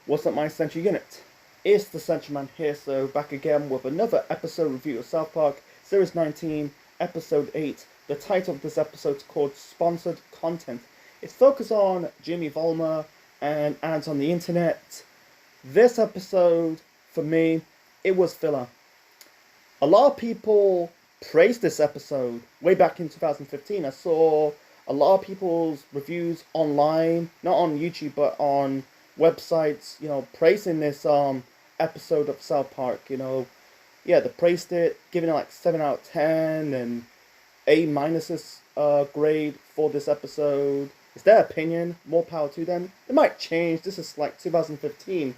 What's up, my Central Unit? It's the Central Man here, so back again with another episode review of South Park, Series 19, Episode 8. The title of this episode is called Sponsored Content. It's focused on Jimmy Vollmer and ads on the internet. This episode, for me, it was filler. A lot of people praised this episode way back in 2015. I saw a lot of people's reviews online, not on YouTube, but on websites, praising this episode of South Park. Yeah, they praised it, giving it like 7 out of 10 and A minuses grade for this episode. It's their opinion, more power to them. It might change. This is like 2015.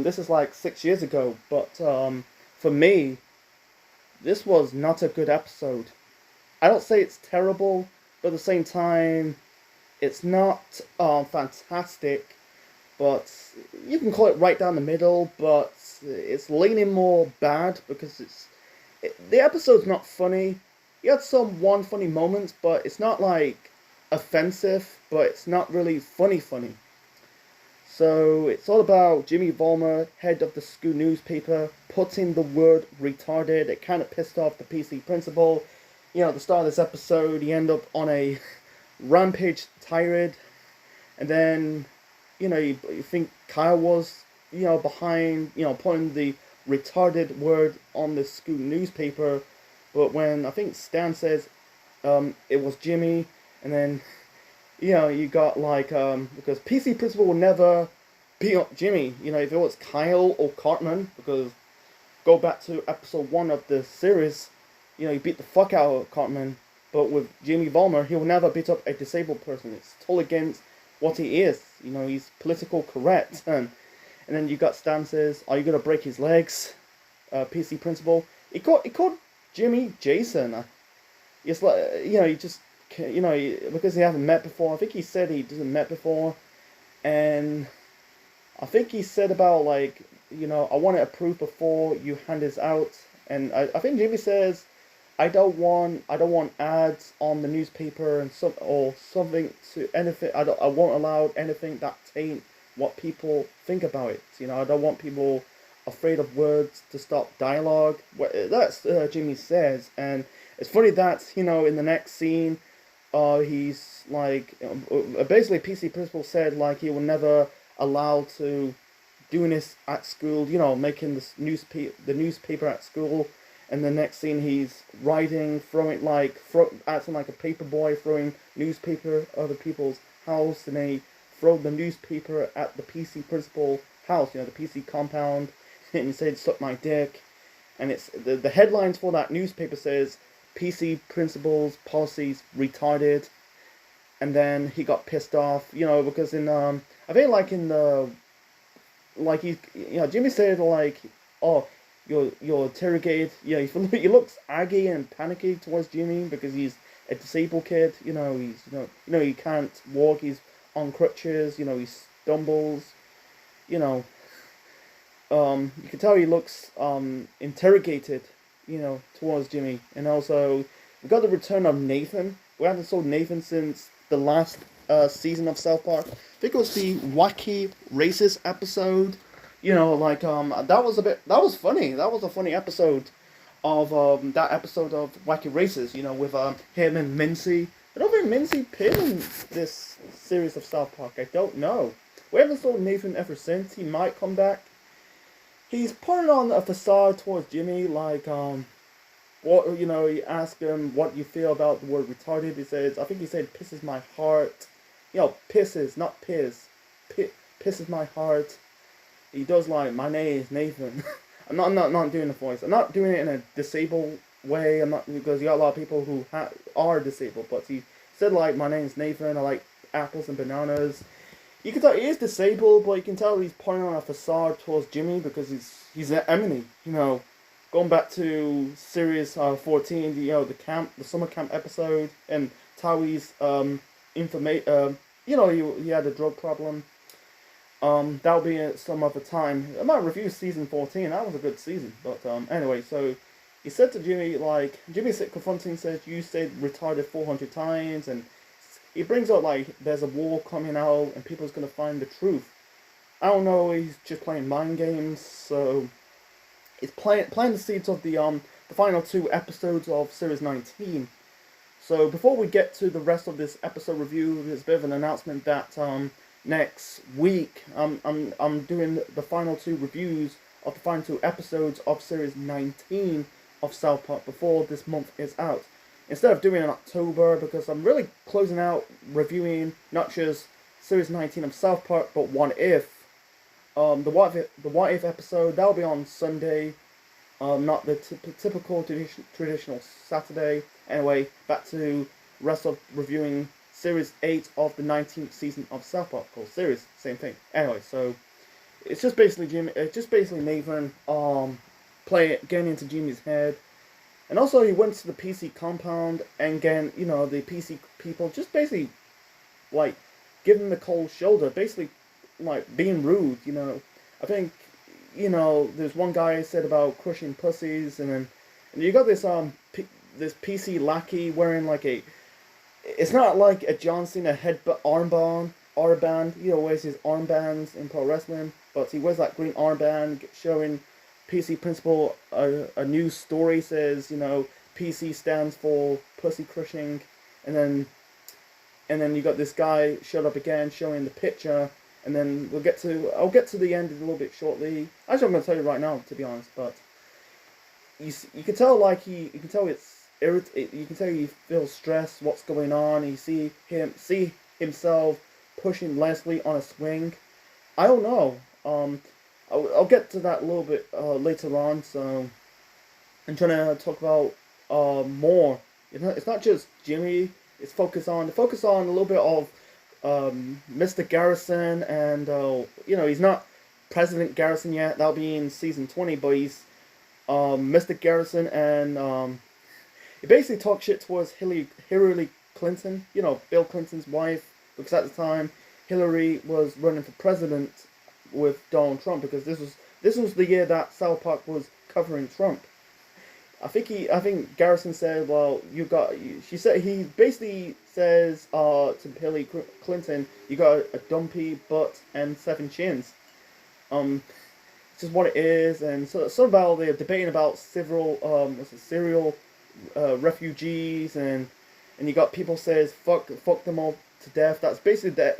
This is like 6 years ago, but for me, this was not a good episode. I don't say it's terrible, but at the same time, it's not fantastic. But you can call it right down the middle, but it's leaning more bad because the episode's not funny. You had some one funny moments, but it's not like offensive, but it's not really funny. So it's all about Jimmy Vollmer, head of the school newspaper, putting the word retarded. It kind of pissed off the PC principal. At the start of this episode, he ended up on a rampage tirade. And then, you think Kyle was, behind, putting the retarded word on the school newspaper. But when I think Stan says it was Jimmy, and then you got like, because PC Principal will never beat up Jimmy, if it was Kyle or Cartman, because go back to episode 1 of the series, he beat the fuck out of Cartman, but with Jimmy Vollmer, he will never beat up a disabled person. It's totally against what he is, he's political correct, and then you got Stan says, are you gonna break his legs, PC Principal, he called Jimmy Jason, it's like, he just, because they haven't met before. I think he said he doesn't met before, and I think he said about like, I want it approved before you hand this out, and I think Jimmy says, I don't want ads on the newspaper and something to anything. I won't allow anything that taint what people think about it. I don't want people afraid of words to stop dialogue. That's Jimmy says, and it's funny that in the next scene. He's like, basically PC Principal said like he will never allow to doing this at school, making this the newspaper at school, and the next scene he's writing, acting like a paper boy, throwing newspaper at other people's house, and then he throw the newspaper at the PC Principal house, the PC compound, and he said, suck my dick, and it's, the headlines for that newspaper says, PC Principal's policies retarded, and then he got pissed off, because in I think like in the he Jimmy said like, oh, you're interrogated, he looks aggy and panicky towards Jimmy because he's a disabled kid, he's he can't walk, he's on crutches, he stumbles, you can tell he looks interrogated, towards Jimmy. And also, we got the return of Nathan. We haven't saw Nathan since the last season of South Park. I think it was the Wacky Races episode. That was funny. That was a funny episode of that episode of Wacky Races, with him and Mincy. I don't think Mincy appeared in this series of South Park. I don't know. We haven't saw Nathan ever since. He might come back. He's putting on a facade towards Jimmy, like, he asked him what you feel about the word retarded. He says, I think he said, pisses my heart. Pisses, not piss. Pisses my heart. He does like, my name is Nathan. I'm not doing the voice. I'm not doing it in a disabled way. I'm not, because you got a lot of people who are disabled, but he said like, my name is Nathan. I like apples and bananas. You can tell he is disabled, but you can tell he's putting on a facade towards Jimmy because he's an enemy. Going back to series 14, the summer camp episode, and Towie's he had a drug problem. That'll be some other time. I might review season 14. That was a good season, but anyway, so he said to Jimmy, like, Jimmy said, confronting, says, you said retarded 400 times, and he brings up, like, there's a war coming out, and people's gonna find the truth. I don't know. He's just playing mind games. So he's playing the seeds of the final two episodes of Series 19. So before we get to the rest of this episode review, there's a bit of an announcement that next week I'm doing the final two reviews of the final two episodes of Series 19 of South Park before this month is out. Instead of doing it in October, because I'm really closing out reviewing not just Series 19 of South Park, but What If. The What If episode, that'll be on Sunday. Not the typical traditional Saturday. Anyway, back to rest of reviewing Series 8 of the 19th season of South Park. Or series, same thing. Anyway, so it's just basically Nathan getting into Jimmy's head. And also he went to the PC compound and again, the PC people just basically like giving him the cold shoulder, basically like being rude, I think, there's one guy said about crushing pussies, and you got this this PC lackey wearing like it's not like a John Cena armband, wears his armbands in pro wrestling, but he wears that green armband showing PC Principal a news story says, PC stands for pussy crushing, and then you got this guy showed up again showing the picture. And then I'll get to the end a little bit shortly. Actually, I'm going to tell you right now, to be honest. But you can tell you can tell you can tell he feels stressed. What's going on? You see himself pushing Leslie on a swing. I don't know. I'll get to that a little bit later on. So I'm trying to talk about more. It's not just Jimmy. It's focus on a little bit of Mr. Garrison, and he's not President Garrison yet. That'll be in season 20, but he's Mr. Garrison, and he basically talked shit towards Hillary Clinton, Bill Clinton's wife, because at the time Hillary was running for president with Donald Trump, because this was the year that South Park was covering Trump. I think Garrison said, well, he basically says to Hillary Clinton, you got a dumpy butt and 7 chins. It's just what it is, and so about they're debating about serial refugees, and you got people says fuck them all to death. That's basically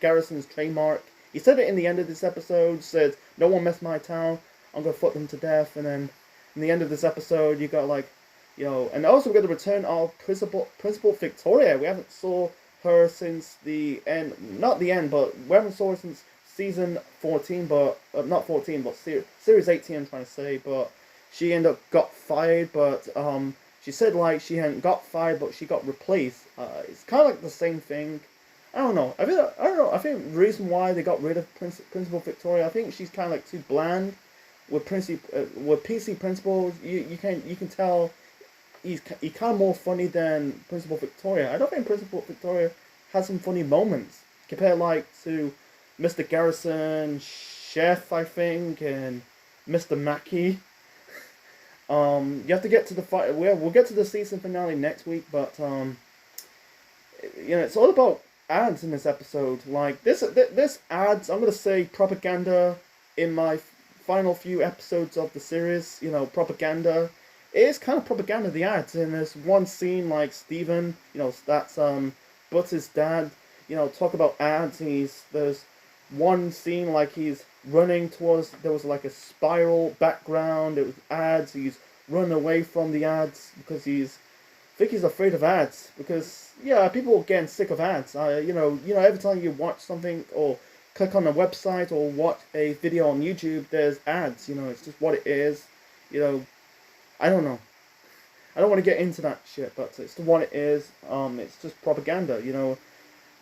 Garrison's trademark. He said it in the end of this episode, said, no one mess my town, I'm gonna fuck them to death, and then in the end of this episode, you got and also we're going to return our Principal Victoria. We haven't saw her since the end, not the end, but we haven't saw her since season 14, but not 14, but series 18. I'm trying to say, but she ended up got fired, but she said she hadn't got fired, but she got replaced. It's kind of like the same thing. I don't know. I think the reason why they got rid of Principal Victoria, I think she's kind of too bland. With PC Principal, you can tell he's kind of more funny than Principal Victoria. I don't think Principal Victoria has some funny moments compared to Mr. Garrison, Chef, I think, and Mr. Mackey. You have to get to the fight. We'll get to the season finale next week, but it's all about ads in this episode. This ads, I'm gonna say propaganda in my final few episodes of the series, propaganda. It is kind of propaganda, the ads. And there's one scene Steven, that's Butter's dad, talk about ads, and there's one scene he's running towards, there was a spiral background, it was ads, he's running away from the ads because I think he's afraid of ads, because people are getting sick of ads. Every time you watch something or click on a website or watch a video on YouTube, there's ads, it's just what it is, I don't know. I don't want to get into that shit, but it's what it is, it's just propaganda,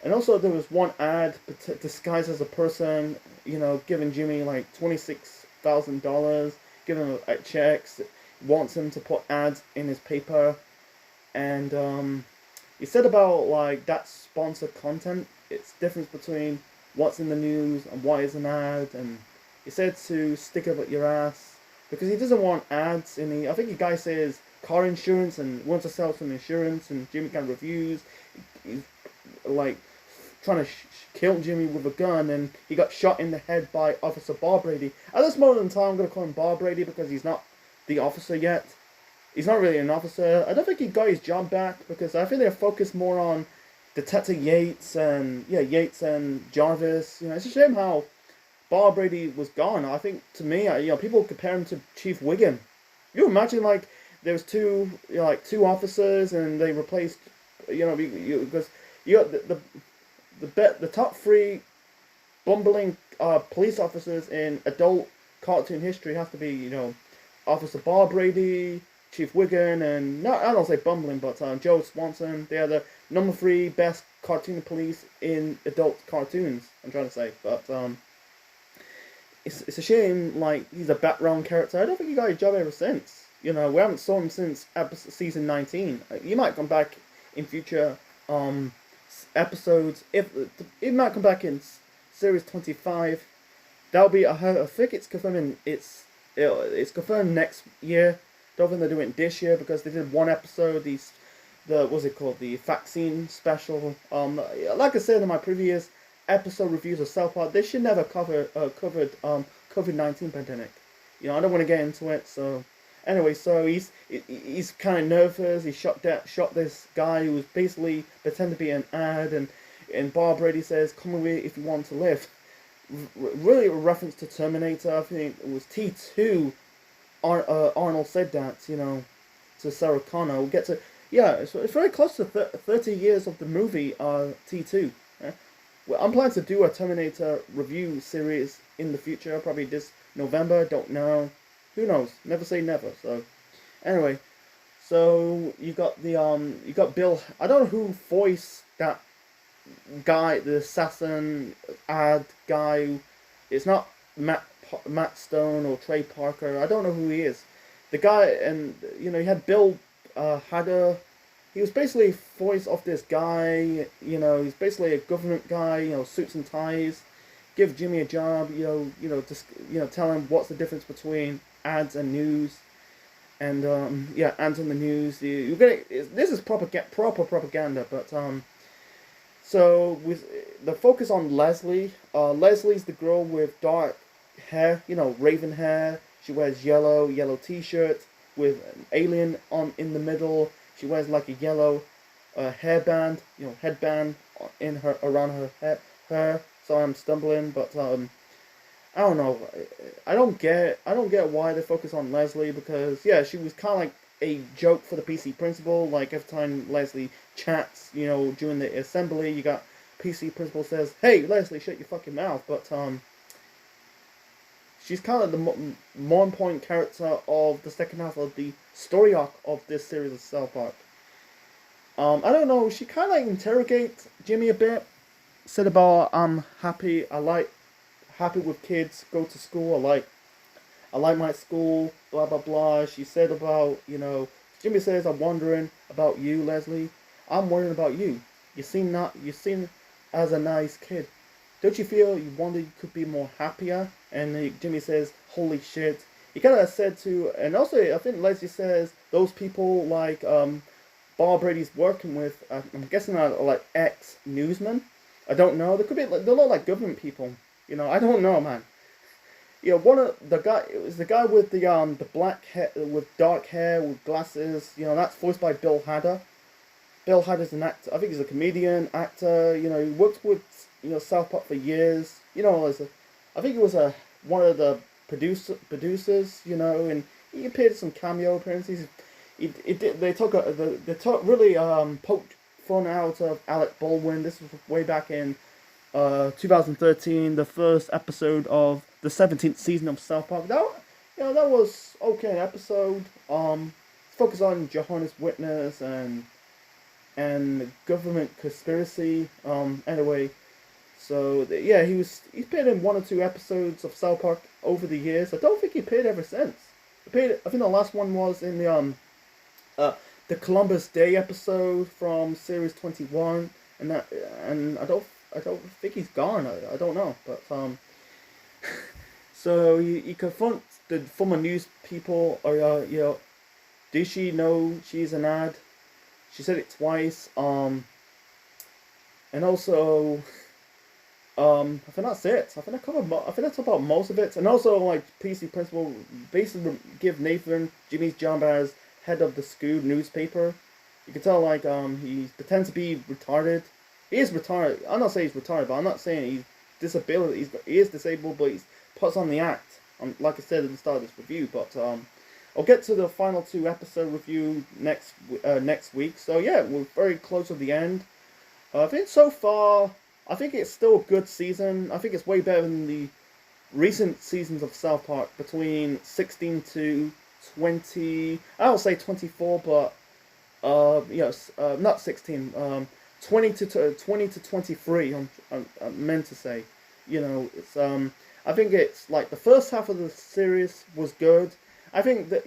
And also there was one ad disguised as a person, giving Jimmy $26,000, giving him checks, wants him to put ads in his paper, and he said about that sponsored content, it's difference between what's in the news and what is an ad, and he said to stick it up your ass because he doesn't want ads in I think the guy says car insurance and wants to sell some insurance, and Jimmy can reviews. He's trying to kill Jimmy with a gun, and he got shot in the head by Officer Barbrady. At this moment in time, I'm going to call him Barbrady because he's not the officer yet. He's not really an officer. I don't think he got his job back because I think they're focused more on Detective Yates and Jarvis. It's a shame how Barbrady was gone. I think to me, people compare him to Chief Wiggum. You imagine like there was two officers and they replaced because you got the top three bumbling police officers in adult cartoon history have to be Officer Barbrady, Chief Wiggum, and I don't say bumbling, but Joe Swanson. They are the number 3 best cartoon police in adult cartoons. I'm trying to say, but it's a shame. Like, he's a background character. I don't think he got a job ever since. We haven't saw him since season 19. He might come back in future episodes. If he might come back in series 25, that'll be. I think it's confirming. It's confirmed next year. Don't think they're doing it this year because they did one episode. What's it called? The vaccine special. Like I said in my previous episode reviews of South Park, they should never covered COVID-19 pandemic. I don't want to get into it. So anyway, so he's kind of nervous. He shot this guy who was basically pretending to be an ad, and Barbrady says, "Come away if you want to live." Really a reference to Terminator. I think it was T2. Arnold said that, to Sarah Connor. We'll get to, it's very close to 30 years of the movie T2. Well, I'm planning to do a Terminator review series in the future, probably this November. Don't know. Who knows? Never say never. So, anyway, so you got Bill. I don't know who voiced that guy, the assassin ad guy. It's not Matt Stone or Trey Parker. I don't know who he is. The guy, and he had Bill Hader. He was basically voice of this guy. He's basically a government guy. Suits and ties. Give Jimmy a job. Just tell him what's the difference between ads and news. And ads and the news. You're getting this is proper propaganda, but So with the focus on Leslie. Leslie's the girl with dark hair, raven hair. She wears yellow t-shirt with an alien in the middle. She wears like a yellow headband around her hair. So I'm stumbling, but I don't know. I don't get why they focus on Leslie because she was kind of like a joke for the PC principal. Like every time Leslie chats, during the assembly, you got PC principal says, "Hey Leslie, shut your fucking mouth," but she's kind of the more important character of the second half of the story arc of this series of South Park. I don't know, she kind of like interrogates Jimmy a bit. Said about, I'm happy with kids, go to school, I like my school, blah blah blah. She said about, Jimmy says, "I'm wondering about you, Leslie. I'm wondering about you. You seem as a nice kid. Don't you feel you could be more happier?" And Jimmy says, "Holy shit." He kind of said to, and also I think Leslie says, those people like Barbrady's working with, I'm guessing are like ex-newsmen. I don't know. They could be, they look like government people. I don't know, man. One of the guy, it was the guy with the black hair, with dark hair, with glasses. That's voiced by Bill Hader. Bill Hader's an actor. I think he's a comedian, actor. He worked with South Park for years. I think he was one of the producers. And he appeared in some cameo appearances. They took really poked fun out of Alec Baldwin. This was way back in 2013, the first episode of the 17th season of South Park. That was okay episode. Focus on Jehovah's Witness and government conspiracy. Anyway, so he's appeared in 1 or 2 episodes of South Park over the years. I don't think he appeared ever since. I think the last one was in the Columbus Day episode from series 21, and I don't think he's gone. I don't know, but so he confronts the former news people, or did she know she's an ad? She said it twice. And also, I think that's it. I think I covered. I think I talked about most of it. And also, like PC Principal, basically give Nathan Jimmy's job as head of the school newspaper. You can tell like he pretends to be retarded. He is retarded. I'm not saying he's retarded, but I'm not saying he's disability. He is disabled, but he's puts on the act. Like I said at the start of this review, but I'll get to the final two episode review next week. So yeah, we're very close to the end. I think so far, I think it's still a good season. I think it's way better than the recent seasons of South Park between 16 to 20. I don't say 24, but not 16. 20 to 23. I'm meant to say. It's I think it's like the first half of the series was good. I think that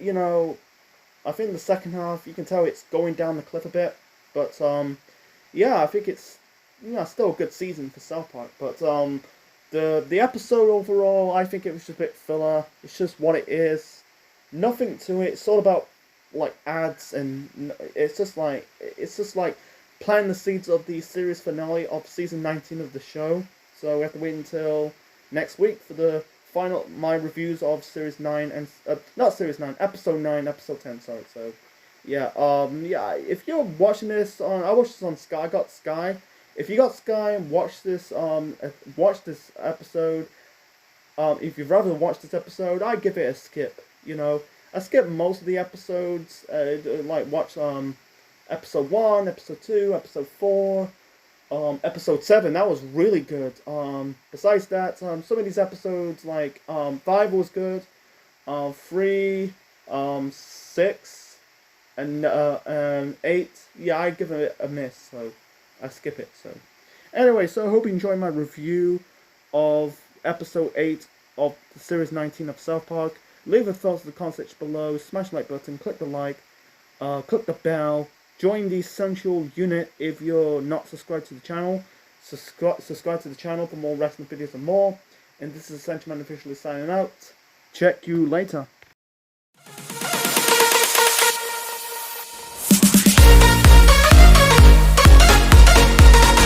I think the second half you can tell it's going down the cliff a bit, but yeah, I think it's still a good season for South Park. But the episode overall, I think it was just a bit filler. It's just what it is. Nothing to it. It's all about like ads, and it's just like planting the seeds of the series finale of season 19 of the show. So we have to wait until next week for the my reviews of series 9 and not series 9, episode 9, episode 10. Sorry. So yeah, if you're watching this I watched this on Sky. I got Sky. If you got Sky, watch this episode. If you'd rather watch this episode, I give it a skip. I skip most of the episodes. Like watch episode 1, episode 2, episode 4, episode 7. That was really good. Besides that, some of these episodes like 5 was good. 3, 6, and 8. Yeah, I give it a miss. So I skip it. So anyway, so I hope you enjoyed my review of episode 8 of the series 19 of South Park. Leave your thoughts in the comment section below. Smash the like button. Click the like. Click the bell. Join the Essential Unit if you're not subscribed to the channel. Subscribe to the channel for more wrestling videos and more. And this is Essential Man officially signing out. Check you later.